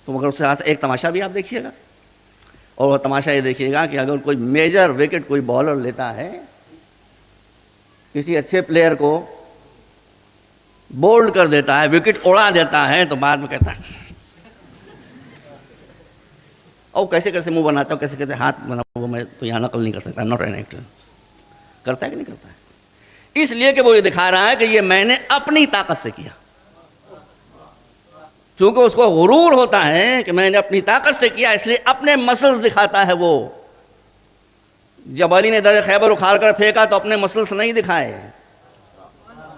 تو مگر اس کے ساتھ ایک تماشا بھی آپ دیکھیے گا، اور وہ تماشا یہ دیکھیے گا کہ اگر کوئی میجر وکٹ کوئی بالر لیتا ہے، کسی اچھے پلیئر کو بولڈ کر دیتا ہے، وکٹ اڑا دیتا ہے، تو بعد میں کہتا ہے اور کیسے کیسے منہ بناتا ہوں، کیسے کیسے ہاتھ بنا، وہ میں تو یہاں نقل نہیں کر سکتا، ناٹ این ایکٹر. کرتا ہے کہ نہیں کرتا ہے؟ اس لیے کہ وہ یہ دکھا رہا ہے کہ یہ میں نے اپنی طاقت سے کیا. چونکہ اس کو غرور ہوتا ہے کہ میں نے اپنی طاقت سے کیا، اس لیے اپنے مسلز دکھاتا ہے. وہ جب علی نے در خیبر اکھاڑ کر پھینکا تو اپنے مسلز نہیں دکھائے،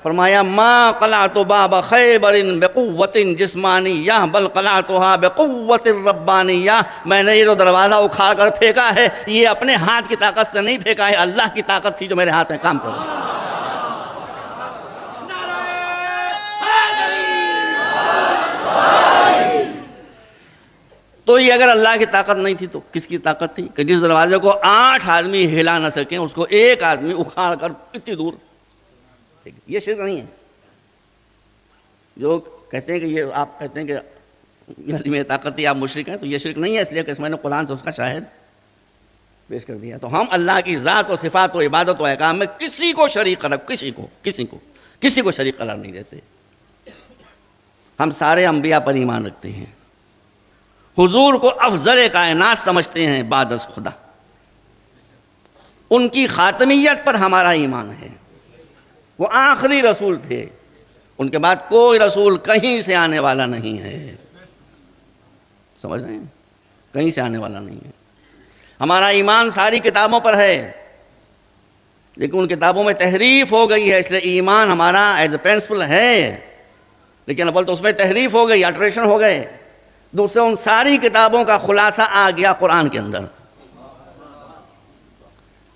فرمایا ما قلعت باب خیبر بقوت جسمانیہ بل قلعتها بقوت ربانیہ. میں نے یہ جو دروازہ اکھاڑ کر پھینکا ہے، یہ اپنے ہاتھ کی طاقت سے نہیں پھینکا ہے، اللہ کی طاقت تھی جو میرے ہاتھ میں کام کر رہی. تو یہ اگر اللہ کی طاقت نہیں تھی تو کس کی طاقت تھی کہ جس دروازے کو 8 آدمی ہلا نہ سکیں اس کو ایک آدمی اکھاڑ کر اتنی دور. یہ شرک نہیں ہے. جو کہتے ہیں کہ یہ آپ کہتے ہیں کہ علی میں طاقت تھی آپ مشرک ہیں، تو یہ شرک نہیں ہے، اس لیے کہ اس میں نے قرآن سے اس کا شاہد پیش کر دیا. تو ہم اللہ کی ذات و صفات و عبادت و احکام میں کسی کو شریک قرار، کسی کو شریک قرار نہیں دیتے. ہم سارے انبیاء پر ایمان رکھتے ہیں، حضور کو افضل کائنات سمجھتے ہیں بعد از خدا. ان کی خاتمیت پر ہمارا ایمان ہے. وہ آخری رسول تھے، ان کے بعد کوئی رسول کہیں سے آنے والا نہیں ہے. سمجھ رہے ہیں؟ کہیں سے آنے والا نہیں ہے. ہمارا ایمان ساری کتابوں پر ہے، لیکن ان کتابوں میں تحریف ہو گئی ہے، اس لیے ایمان ہمارا ایز اے پرنسپل ہے، لیکن اول تو اس میں تحریف ہو گئی، الٹریشن ہو گئے. دوسرے ان ساری کتابوں کا خلاصہ آ گیا قرآن کے اندر.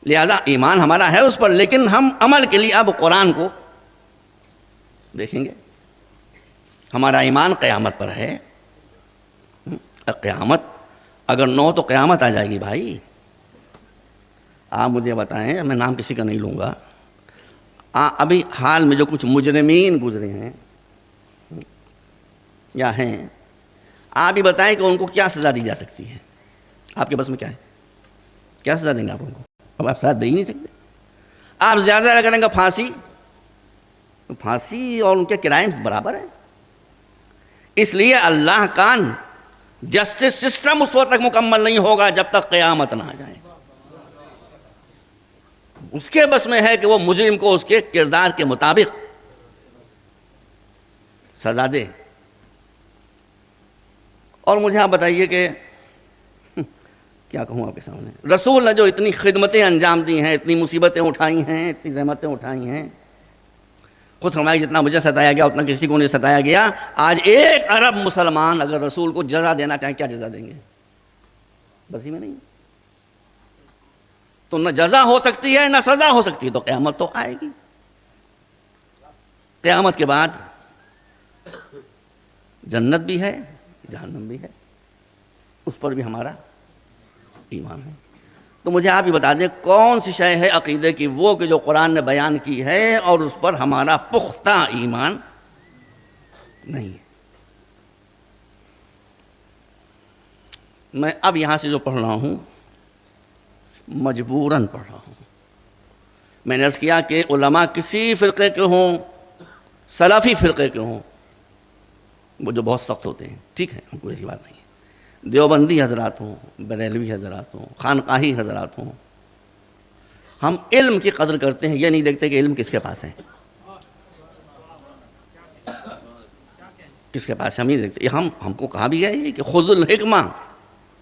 لہذا ایمان ہمارا ہے اس پر، لیکن ہم عمل کے لیے اب قرآن کو دیکھیں گے. ہمارا ایمان قیامت پر ہے. قیامت اگر نہ ہو تو قیامت آ جائے گی بھائی. آپ مجھے بتائیں، میں نام کسی کا نہیں لوں گا، ابھی حال میں جو کچھ مجرمین گزرے ہیں یا ہیں، آپ ہی بتائیں کہ ان کو کیا سزا دی جا سکتی ہے. آپ کے بس میں کیا ہے؟ کیا سزا دیں گے آپ ان کو؟ اب آپ سزا دے ہی نہیں سکتے. آپ زیادہ کریں گے پھانسی اور ان کے کرائمز برابر ہیں. اس لیے اللہ کا جسٹس سسٹم اس وقت تک مکمل نہیں ہوگا جب تک قیامت نہ آ جائے. اس کے بس میں ہے کہ وہ مجرم کو اس کے کردار کے مطابق سزا دے. اور مجھے آپ بتائیے کہ کیا کہوں آپ کے سامنے، رسول نے جو اتنی خدمتیں انجام دی ہیں، اتنی مصیبتیں اٹھائی ہیں، اتنی زحمتیں اٹھائی ہیں، خود فرمایا جتنا مجھے ستایا گیا اتنا کسی کو نہیں ستایا گیا. آج 1 ارب مسلمان اگر رسول کو جزا دینا چاہیں، کیا جزا دیں گے؟ بس ہی میں نہیں. تو نہ جزا ہو سکتی ہے نہ سزا ہو سکتی ہے. تو قیامت تو آئے گی. قیامت کے بعد جنت بھی ہے، جہنم بھی ہے، اس پر بھی ہمارا ایمان ہے. تو مجھے آپ یہ بتا دیں کون سی شے ہے عقیدے کی وہ کہ جو قرآن نے بیان کی ہے اور اس پر ہمارا پختہ ایمان نہیں ہے. میں اب یہاں سے جو پڑھ رہا ہوں مجبوراً پڑھ رہا ہوں. میں نے عرض کیا کہ علماء کسی فرقے کے ہوں، سلفی فرقے کے ہوں، وہ جو بہت سخت ہوتے ہیں، ٹھیک ہے، ہم کو ایسی بات نہیں ہے. دیوبندی حضرات ہوں، بریلوی حضرات ہوں، خانقاہی حضرات ہوں، ہم علم کی قدر کرتے ہیں. یہ نہیں دیکھتے کہ علم کس کے پاس ہے، کس کے پاس ہے، ہم نہیں دیکھتے. ہم کو کہا بھی ہے کہ خذ الحکمہ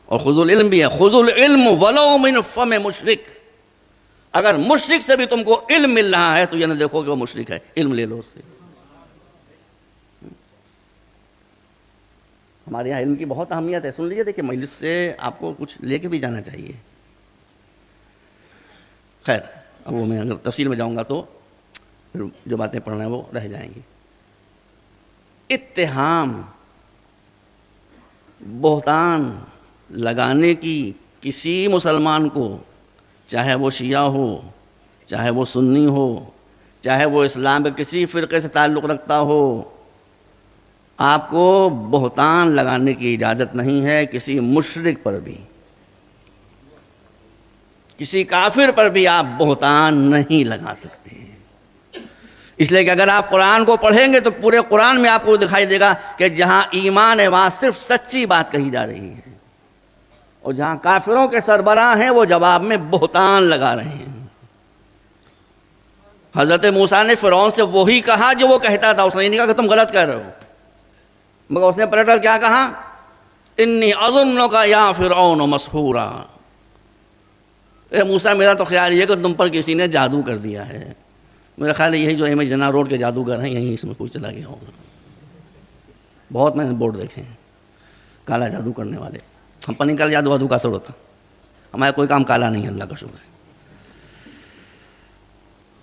اور خذ العلم بھی ہے. خذ العلم ولو من فم مشرک. اگر مشرک سے بھی تم کو علم مل رہا ہے تو یہ نہ دیکھو کہ وہ مشرک ہے، علم لے لو اس سے. ہمارے یہاں علم کی بہت اہمیت ہے. سن لیجیے، دیکھیں مجلس سے آپ کو کچھ لے کے بھی جانا چاہیے. خیر، اب وہ میں اگر تفصیل میں جاؤں گا تو پھر جو باتیں پڑھنا ہے وہ رہ جائیں گی. اتہام، بہتان لگانے کی کسی مسلمان کو، چاہے وہ شیعہ ہو، چاہے وہ سنی ہو، چاہے وہ اسلام کے کسی فرقے سے تعلق رکھتا ہو، آپ کو بہتان لگانے کی اجازت نہیں ہے کسی مشرک پر بھی، کسی کافر پر بھی آپ بہتان نہیں لگا سکتے، اس لیے کہ اگر آپ قرآن کو پڑھیں گے تو پورے قرآن میں آپ کو دکھائی دے گا کہ جہاں ایمان ہے وہاں صرف سچی بات کہی جا رہی ہے، اور جہاں کافروں کے سربراہ ہیں وہ جواب میں بہتان لگا رہے ہیں۔ حضرت موسیٰ نے فرعون سے وہی کہا جو وہ کہتا تھا، اس نے نہیں کہا کہ تم غلط کہہ رہے ہو، مگر اس نے پلٹ کر کیا کہا؟ انی اظنک یا فرعون مسحورا، اے موسیٰ میرا تو خیال یہ کہ تم پر کسی نے جادو کر دیا ہے، میرا خیال ہے یہی جو ایم ایچ جناح روڈ کے جادوگر ہیں یہیں اس میں کوئی چلا گیا ہوگا، بہت میں نے بورڈ دیکھے ہیں کالا جادو کرنے والے، ہم پر نہیں کالا جادو وادو کا اثر ہوتا، ہمارا کوئی کام کالا نہیں ہے، اللہ کا شکر ہے۔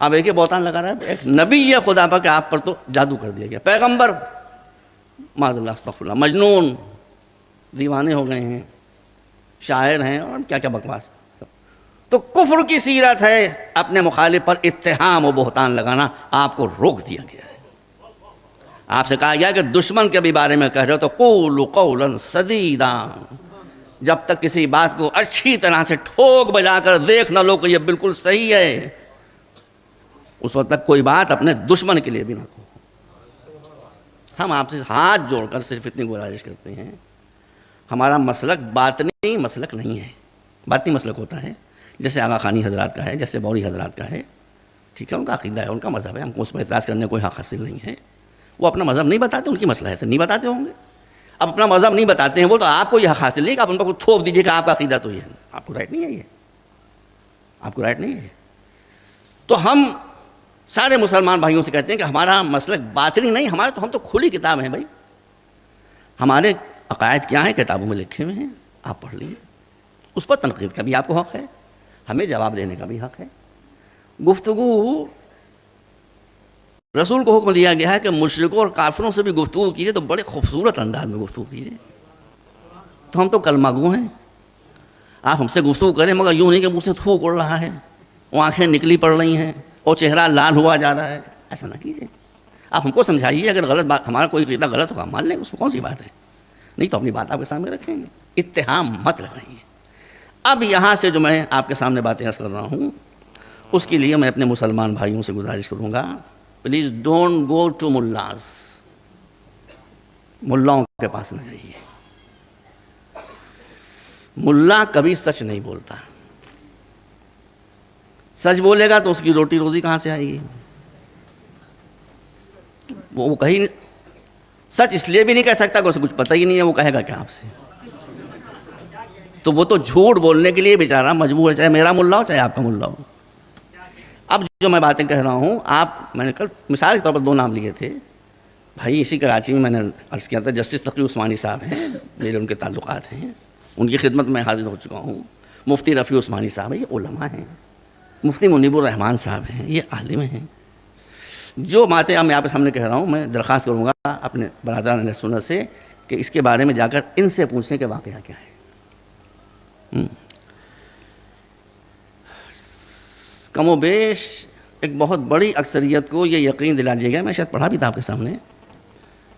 اب ایک بہتان لگا رہا ہے ایک نبی یہ خدا پر کہ آپ پر تو جادو کر دیا گیا، پیغمبر معاذ اللہ استغفر اللہ مجنون دیوانے ہو گئے ہیں، شاعر ہیں اور کیا کیا بکواس، تو کفر کی سیرت ہے اپنے مخالف پر اتہام و بہتان لگانا، آپ کو روک دیا گیا ہے۔ آپ سے کہا گیا کہ دشمن کے بھی بارے میں کہہ رہے ہو تو قولوا قولا سدیدا، جب تک کسی بات کو اچھی طرح سے ٹھوک بجا کر دیکھ نہ لو کہ یہ بالکل صحیح ہے، اس وقت تک کوئی بات اپنے دشمن کے لیے بھی نہ کہو۔ ہم آپ سے ہاتھ جوڑ کر صرف اتنی گزارش کرتے ہیں، ہمارا مسلک باطنی مسلک نہیں ہے، باطنی مسلک ہوتا ہے جیسے آغا خانی حضرات کا ہے، جیسے بوری حضرات کا ہے، ٹھیک ہے، ان کا عقیدہ ہے، ان کا مذہب ہے، ہم کو اس پر اعتراض کرنے کوئی حق حاصل نہیں ہے، وہ اپنا مذہب نہیں بتاتے، ان کی مسئلہ ہے تو نہیں بتاتے ہوں گے، اب اپنا مذہب نہیں بتاتے ہیں وہ تو آپ کو یہ حق حاصل نہیں کہ آپ ان پر تھوپ دیجیے کہ آپ کا عقیدہ تو یہ ہے، آپ کو رائٹ نہیں ہے، یہ آپ کو رائٹ نہیں ہے۔ تو ہم سارے مسلمان بھائیوں سے کہتے ہیں کہ ہمارا مسلک باطنی نہیں، ہم تو کھلی کتاب ہیں بھائی، ہمارے عقائد کیا ہیں کتابوں میں لکھے ہوئے ہیں، آپ پڑھ لیجیے، اس پر تنقید کا بھی آپ کو حق ہے، ہمیں جواب دینے کا بھی حق ہے۔ گفتگو رسول کو حکم دیا گیا ہے کہ مشرکوں اور کافروں سے بھی گفتگو کیجیے تو بڑے خوبصورت انداز میں گفتگو کیجیے، تو ہم تو کلمہ گو ہیں، آپ ہم سے گفتگو کریں مگر یوں نہیں کہ منہ سے تھوک اڑ رہا ہے، وہ آنکھیں نکلی پڑ رہی ہیں اور چہرہ لال ہوا جا رہا ہے، ایسا نہ کیجیے، آپ ہم کو سمجھائیے، اگر غلط بات ہمارا کوئی عقیدہ غلط ہوگا مان لیں، اس میں کون سی بات ہے، نہیں تو اپنی بات آپ کے سامنے رکھیں گے، اتہام مت لگائیے۔ اب یہاں سے جو میں آپ کے سامنے باتیں عرض کر رہا ہوں اس کے لیے میں اپنے مسلمان بھائیوں سے گزارش کروں گا، please don't go to mills, ملاؤں کے پاس نہ جائیے، ملا کبھی سچ نہیں بولتا، سچ بولے گا تو اس کی روٹی روزی کہاں سے آئے گی، وہ کہیں سچ اس لیے بھی نہیں کہہ سکتا کہ اسے کچھ پتہ ہی نہیں ہے، وہ کہے گا کیا آپ سے، تو وہ تو جھوٹ بولنے کے لیے بیچارہ مجبور ہے، چاہے میرا ملا ہو چاہے آپ کا ملا ہو۔ اب جو میں باتیں کہہ رہا ہوں، میں نے کل مثال کے طور پر 2 نام لیے تھے، بھائی اسی کراچی میں نے عرض کیا تھا جسٹس تقی عثمانی صاحب ہیں، میرے ان کے تعلقات ہیں، ان کی خدمت میں حاضر ہو چکا ہوں، مفتی رفیع عثمانی صاحب ہیں، یہ علماء ہیں، مفتی منیب الرحمان صاحب ہیں، یہ عالم ہیں۔ جو باتیں میں آپ کے سامنے کہہ رہا ہوں میں درخواست کروں گا اپنے برادران اہل سنت سے کہ اس کے بارے میں جا کر ان سے پوچھیں کہ واقعہ کیا ہے۔ کم و بیش ایک بہت بڑی اکثریت کو یہ یقین دلا دیا گیا، میں شاید پڑھا بھی تھا آپ کے سامنے،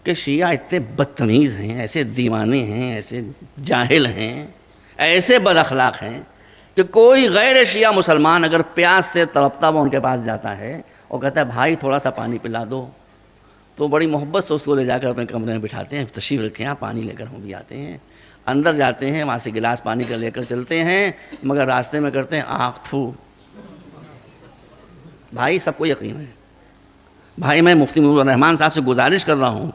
کہ شیعہ اتنے بدتمیز ہیں، ایسے دیوانے ہیں، ایسے جاہل ہیں، ایسے بد اخلاق ہیں کہ کوئی غیر شیعہ مسلمان اگر پیاس سے تڑپتا وہ ان کے پاس جاتا ہے اور کہتا ہے بھائی تھوڑا سا پانی پلا دو، تو بڑی محبت سے اس کو لے جا کر اپنے کمرے میں بٹھاتے ہیں، تشریف رکھیں آپ، پانی لے کر ہم بھی آتے ہیں، اندر جاتے ہیں، وہاں سے گلاس پانی کا لے کر چلتے ہیں، مگر راستے میں کرتے ہیں آنکھ تھو۔ بھائی سب کو یقین ہے، بھائی میں مفتی منیب الرحمان صاحب سے گزارش کر رہا ہوں،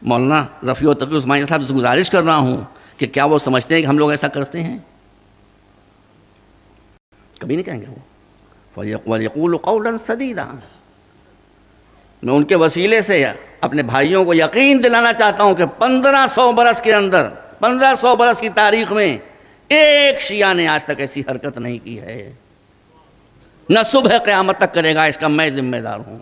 مولانا رفیع تقی عثمانی صاحب سے گزارش کر رہا ہوں کہ کیا وہ سمجھتے ہیں کہ ہم لوگ ایسا کرتے ہیں؟ کبھی نہیں کہیں گے وہ، وَيَقُولُ قَوْلًا سَدِيدًا۔ میں ان کے وسیلے سے اپنے بھائیوں کو یقین دلانا چاہتا ہوں کہ 1500 برس کے اندر، 1500 برس کی تاریخ میں ایک شیعہ نے آج تک ایسی حرکت نہیں کی ہے، نہ صبح قیامت تک کرے گا، اس کا میں ذمہ دار ہوں۔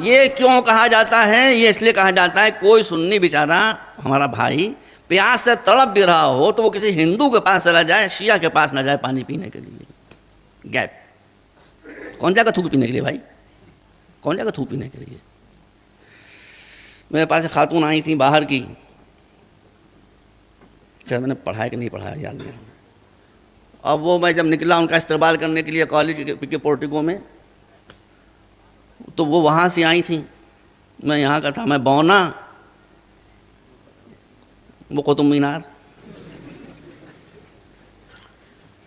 یہ کیوں کہا جاتا ہے؟ یہ اس لیے کہا جاتا ہے کوئی سنی بیچارہ ہمارا بھائی پیاس سے تڑپ بھی رہا ہو تو وہ کسی ہندو کے پاس چلا جائے، شیعہ کے پاس نہ جائے پانی پینے کے لیے. گیپ. کون جائے گا تھوک پینے کے لیے بھائی؟ کون جائے گا تھوک پینے کے لیے؟ میرے پاس ایک خاتون آئی تھیں باہر کی، شاید میں نے پڑھایا کہ نہیں پڑھایا یاد نہیں. اب وہ میں جب نکلا ان کا استقبال کرنے کے لیے کالج کے پورٹیکو میں، تو وہ وہاں سے آئی تھیں، میں یہاں کا تھا، میں بونا، وہ قطب مینار.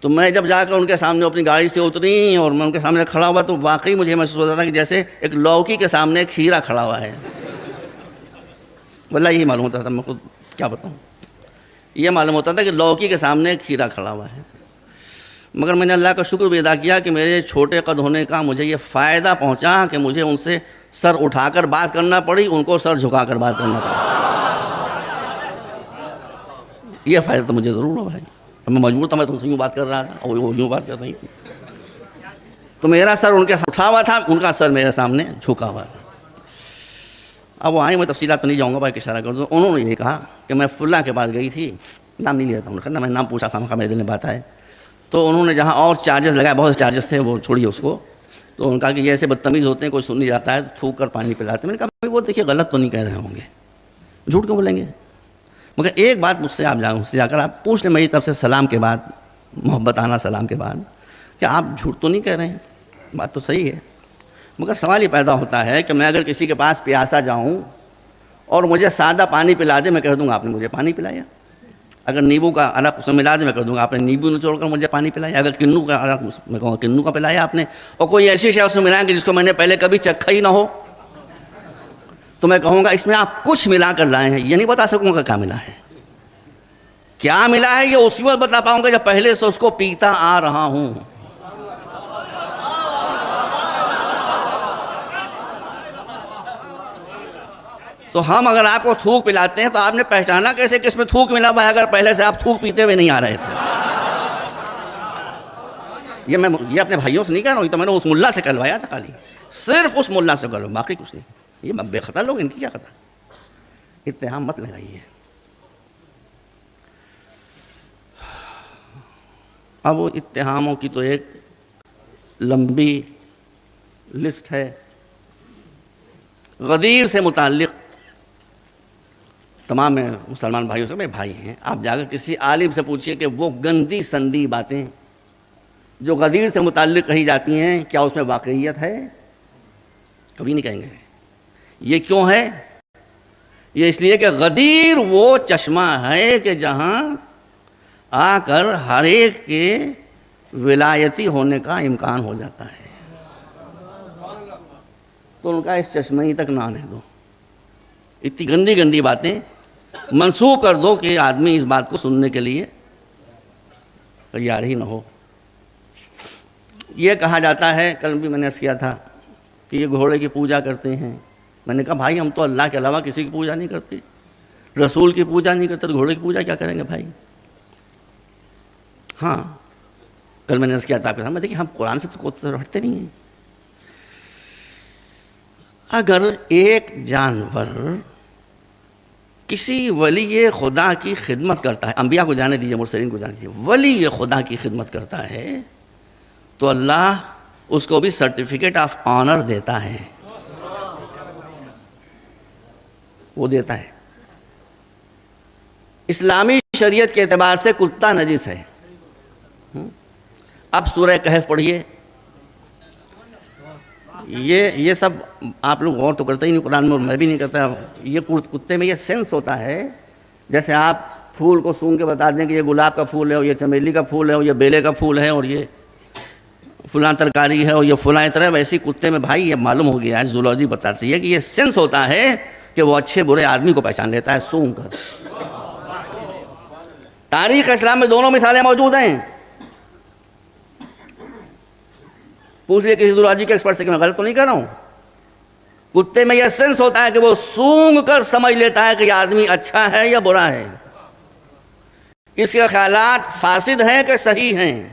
تو میں جب جا کر ان کے سامنے اپنی گاڑی سے اتری اور میں ان کے سامنے کھڑا ہوا تو واقعی مجھے محسوس ہوتا تھا کہ جیسے ایک لوکی کے سامنے ایک کھیرا کھڑا ہوا ہے. واللہ یہی معلوم ہوتا تھا، میں خود کیا بتاؤں، یہ معلوم ہوتا تھا کہ لوکی کے سامنے ایک کھیرا کھڑا ہوا ہے. مگر میں نے اللہ کا شکر بھی ادا کیا کہ میرے چھوٹے قد ہونے کا مجھے یہ فائدہ پہنچا کہ مجھے ان سے سر اٹھا کر بات کرنا پڑی، ان کو سر جھکا کر بات کرنا پڑی. یہ فائدہ تو مجھے ضرور ہو بھائی. میں مجبور تھا، میں تم سے یوں بات کر رہا تھا اور وہ یوں بات کر رہی تھی، تو میرا سر ان کے ساتھ اٹھا ہوا تھا، ان کا سر میرے سامنے جھکا ہوا تھا. اب وہ آئیں، میں تفصیلات پہ نہیں جاؤں گا بھائی، اشارہ کر دوں. انہوں نے یہ کہا کہ میں فلاں کے پاس گئی تھی، نام نہیں لیتا ہوں، میں نام پوچھا تھا، میرے دل میں بات آئے. تو انہوں نے جہاں اور چارجز لگائے، بہت سے چارجز تھے، وہ چھوڑیے اس کو. تو انہوں نے کہا کہ یہ ایسے بدتمیز ہوتے ہیں، کوئی سن نہیں جاتا ہے، تھوک کر پانی پلاتے ہیں. میں نے کہا بھائی وہ دیکھیے غلط تو نہیں کہہ رہے ہوں گے، جھوٹ کیوں بولیں گے؟ مگر ایک بات مجھ سے آپ جا کر آپ پوچھ لیں میری طرف سے سلام کے بعد، محبتانہ سلام کے بعد، کہ آپ جھوٹ تو نہیں کہہ رہے ہیں، بات تو صحیح ہے. مگر سوال یہ پیدا ہوتا ہے کہ میں اگر کسی کے پاس پیاسا جاؤں اور مجھے سادہ پانی پلا دے، میں کہہ دوں گا آپ نے مجھے پانی پلایا. اگر نیبو کا عرق اس میں ملا دے، میں کہہ دوں گا آپ نے نیبو نچوڑ کر مجھے پانی پلایا. اگر کنو کا عرق میں کہوں گا کنو کا پلایا آپ نے. اور کوئی ایسی شے اس میں ملائیں گے جس کو میں نے پہلے کبھی چکھا ہی نہ ہو، تو میں کہوں گا اس میں آپ کچھ ملا کر لائے ہیں. یہ نہیں بتا سکوں گا کیا ملا ہے، کیا ملا ہے یہ اسی وقت بتا پاؤں گا جب پہلے سے اس کو پیتا آ رہا ہوں. تو ہم اگر آپ کو تھوک پلاتے ہیں تو آپ نے پہچانا کیسے کہ اس میں تھوک ملا ہوا ہے اگر پہلے سے آپ تھوک پیتے ہوئے نہیں آ رہے تھے؟ یہ اپنے بھائیوں سے نہیں کہہ رہا ہوں، یہ تو میں نے اس ملا سے کہلوایا تھا، خالی صرف اس ملا سے کہلوایا، باقی کچھ نہیں. یہ بے خطا لوگ، ان کی کیا خطا؟ اتہام مت لگائیے. اب وہ اتہاموں کی تو ایک لمبی لسٹ ہے. غدیر سے متعلق تمام مسلمان بھائیوں سے، میرے بھائی ہیں، آپ جا کر کسی عالم سے پوچھئے کہ وہ گندی سندی باتیں جو غدیر سے متعلق کہی جاتی ہیں کیا اس میں واقعیت ہے؟ کبھی نہیں کہیں گے. یہ کیوں ہے؟ یہ اس لیے کہ غدیر وہ چشمہ ہے کہ جہاں آ کر ہر ایک کے ولایتی ہونے کا امکان ہو جاتا ہے. تو ان کا اس چشمے ہی تک نہ آنے دو. اتنی گندی گندی باتیں منسوخ کر دو کہ آدمی اس بات کو سننے کے لیے تیار ہی نہ ہو. یہ کہا جاتا ہے، کل بھی میں نے عرض کیا تھا کہ یہ گھوڑے کی پوجا کرتے ہیں. میں نے کہا بھائی ہم تو اللہ کے علاوہ کسی کی پوجا نہیں کرتے، رسول کی پوجا نہیں کرتے، تو گھوڑے کی پوجا کیا کریں گے بھائی؟ ہاں کل میں نے عرض کیا تھا آپ کے سامنے، دیکھیے ہم قرآن سے تو ہٹتے نہیں ہیں. اگر ایک جانور کسی ولی خدا کی خدمت کرتا ہے، انبیاء کو جانے دیجیے، مرسلین کو جانے دیجیے، ولی خدا کی خدمت کرتا ہے تو اللہ اس کو بھی سرٹیفکیٹ آف آنر دیتا ہے. وہ دیتا ہے. اسلامی شریعت کے اعتبار سے کتا نجس ہے. اب سورہ کہف پڑھیے. یہ سب آپ لوگ غور تو کرتے ہی نہیں قرآن میں، اور میں بھی نہیں کرتا. یہ کتے میں یہ سینس ہوتا ہے جیسے آپ پھول کو سونگ کے بتا دیں کہ یہ گلاب کا پھول ہے اور یہ چمیلی کا پھول ہے اور یہ بیلے کا پھول ہے اور یہ فلاں ترکاری ہے اور یہ فلاں طرح. ویسے کتے میں بھائی یہ معلوم ہو گیا ہے، زولوجی بتاتی ہے کہ یہ سینس ہوتا ہے کہ وہ اچھے برے آدمی کو پہچان لیتا ہے سونگ کر. تاریخ اسلام میں دونوں مثالیں موجود ہیں. پوچھ لیے کسی زولوجی کے ایکسپرٹ سے کہ میں غلط تو نہیں کہہ رہا ہوں. کتے میں یہ سینس ہوتا ہے کہ وہ سونگ کر سمجھ لیتا ہے کہ یہ آدمی اچھا ہے یا برا ہے، اس کے خیالات فاسد ہیں کہ صحیح ہیں،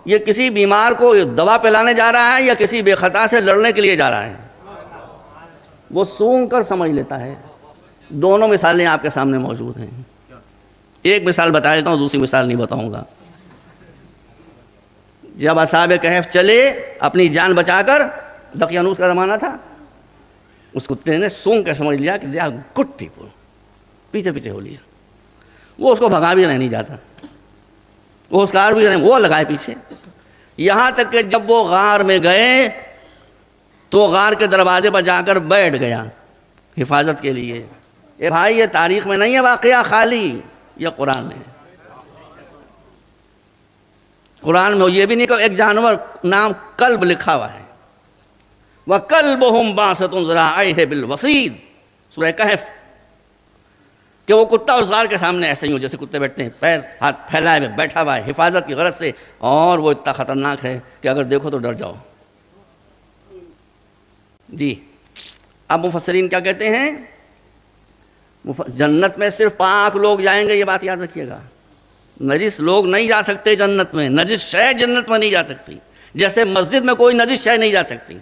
یہ کسی بیمار کو دوا پلانے جا رہا ہے یا کسی بے خطا سے لڑنے کے لیے جا رہا ہے. وہ سونگ کر سمجھ لیتا ہے. دونوں مثالیں آپ کے سامنے موجود ہیں. ایک مثال بتا دیتا ہوں, دوسری مثال نہیں بتاؤں گا. جب اصحاب کہف چلے اپنی جان بچا کر, دقیانوس کا زمانہ تھا, اس کتے نے سونگ کے سمجھ لیا کہ دے آر گڈ پیپل, پیچھے پیچھے ہو لیا. وہ اس کو بھگا بھی نہیں جاتا, وہ اس کار بھی نہیں, وہ لگائے پیچھے. یہاں تک کہ جب وہ غار میں گئے تو غار کے دروازے پر جا کر بیٹھ گیا حفاظت کے لیے. اے بھائی, یہ تاریخ میں نہیں ہے واقعہ خالی, یہ قرآن میں ہے. قرآن میں یہ بھی نہیں کہ ایک جانور نام کلب لکھا ہوا ہے. وَكَلْبُهُمْ بَاسِطٌ ذِرَاعَيْهِ بِالْوَصِيدِ, سورہ کہف, کہ وہ کتا اس غار کے سامنے ایسے ہی ہو جیسے کتے بیٹھتے ہیں, پیر ہاتھ پھیلائے ہوئے بیٹھا ہوا ہے حفاظت کی غرض سے, اور وہ اتنا خطرناک ہے کہ اگر دیکھو تو ڈر جاؤ. جی اب مفسرین کیا کہتے ہیں؟ جنت میں صرف پاک لوگ جائیں گے, یہ بات یاد رکھیے گا. نجس لوگ نہیں جا سکتے جنت میں, نجس شے جنت میں نہیں جا سکتی. جیسے مسجد میں کوئی نجس شے نہیں جا سکتی,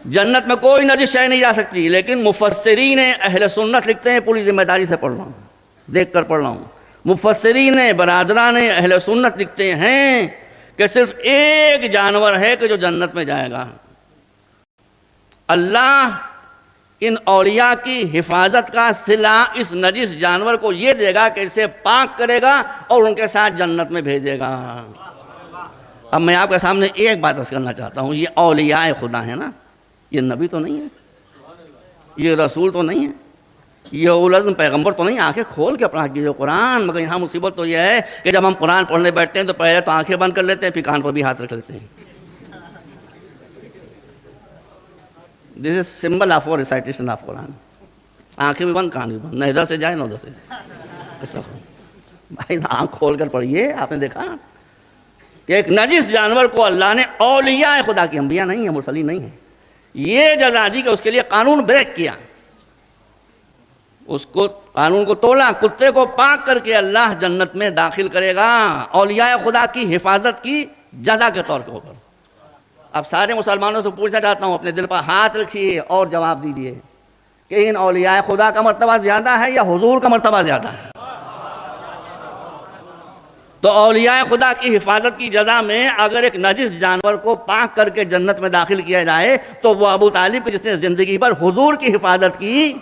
جنت میں کوئی نجس شے نہیں جا سکتی. لیکن مفسرین اہل سنت لکھتے ہیں, پوری ذمہ داری سے پڑھ رہا ہوں, دیکھ کر پڑھ رہا ہوں, مفسرین برادران اہل سنت لکھتے ہیں کہ صرف ایک جانور ہے کہ جو جنت میں جائے گا. اللہ ان اولیاء کی حفاظت کا صلہ اس نجس جانور کو یہ دے گا کہ اسے پاک کرے گا اور ان کے ساتھ جنت میں بھیجے گا. اب میں آپ کے سامنے ایک بات عرض کرنا چاہتا ہوں, یہ اولیاء خدا ہے نا, یہ نبی تو نہیں ہے, یہ رسول تو نہیں ہے, یہ اولو العزم پیغمبر تو نہیں. آنکھیں کھول کے پڑھا کیجیے قرآن. مگر یہاں مصیبت تو یہ ہے کہ جب ہم قرآن پڑھنے بیٹھتے ہیں تو پہلے تو آنکھیں بند کر لیتے ہیں, پھر کان پر بھی ہاتھ رکھ لیتے ہیں. دس از سمبل آف اور ریسائٹیشن آف قرآن. آنکھیں بھی بند, کان بھی بند, نہ ادھر سے جائے نہ ادھر سے. ایسا بھائی آنکھ کھول کر پڑھیے. آپ نے دیکھا کہ ایک نجس جانور کو اللہ نے, اولیاء خدا کی, انبیاء نہیں ہیں, مرسلین نہیں ہیں, یہ جزا دی کہ اس کے لیے قانون بریک کیا, اس کو قانون کو توڑا. کتے کو پاک کر کے اللہ جنت میں داخل کرے گا اولیاء خدا کی حفاظت کی جزا کے طور کے اوپر. اب سارے مسلمانوں سے پوچھنا چاہتا ہوں, اپنے دل پر ہاتھ رکھیے اور جواب دیجیے کہ ان اولیاء خدا کا مرتبہ زیادہ ہے یا حضور کا مرتبہ زیادہ ہے؟ تو اولیاء خدا کی حفاظت کی جزا میں اگر ایک نجس جانور کو پاک کر کے جنت میں داخل کیا جائے تو وہ ابو طالب جس نے زندگی پر حضور کی حفاظت کی